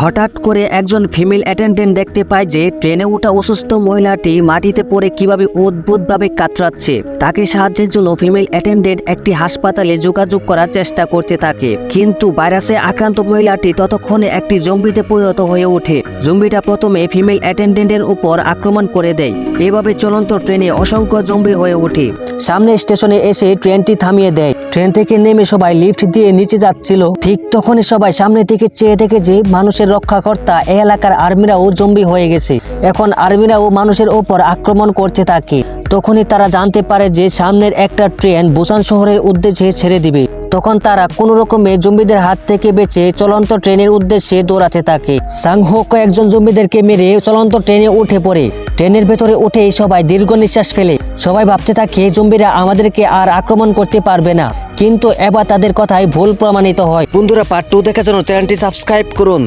হঠাৎ করে একজন ফিমেল অ্যাটেন্ডেন্ট দেখতে পায় যে ট্রেনে ওঠা অসুস্থ মহিলাটি মাটিতে পড়ে কিভাবে অদ্ভুতভাবে কাতরাচ্ছে। তাকে সাহায্যের জন্য ফিমেল অ্যাটেন্ডেন্ট একটি হাসপাতালে যোগাযোগ করার চেষ্টা করতে থাকে, কিন্তু ভাইরাসে আক্রান্ত মহিলাটি ততক্ষণে একটি জম্বিতে পরিণত হয়ে ওঠে। জম্বিটা প্রথমে ফিমেল অ্যাটেন্ডেন্টের উপর আক্রমণ করে দেয়। এভাবে চলন্ত ট্রেনে অসংখ্য জম্বি হয়ে ওঠে। সামনে স্টেশনে এসে ট্রেনটি থামিয়ে দেয়। ট্রেন থেকে নেমে সবাই লিফট দিয়ে নিচে যাচ্ছিল। ঠিক তখনই সবাই সামনে থেকে চেয়ে দেখে যে মানুষের রক্ষাকর্তা এই এলাকার আর্মিরাও জম্বি হয়ে গেছে। এখন আর্মিরাও মানুষের ওপর আক্রমণ করতে থাকে। তখনই তারা জানতে পারে যে সামনের একটা ট্রেন বুসান শহরের উদ্দেশ্যে ছেড়ে দিবে। তখন তারা কোনো রকমে জম্বিদের হাত থেকে বেঁচে চলন্ত ট্রেনের উদ্দেশ্যে দৌড়াতে থাকে। সাংহো কয়েকজন জম্বিদেরকে মেরে চলন্ত ট্রেনে উঠে পড়ে। ট্রেনের ভেতরে উঠেই সবাই দীর্ঘ নিঃশ্বাস ফেলে। সবাই ভাবতে থাকে জম্বিরা আমাদেরকে আর আক্রমণ করতে পারবে না, কিন্তু এবার তাদের কথাই ভুল প্রমাণিত হয়। বন্ধুরা, পার্ট 2 দেখার জন্য চ্যানেলটি সাবস্ক্রাইব করুন।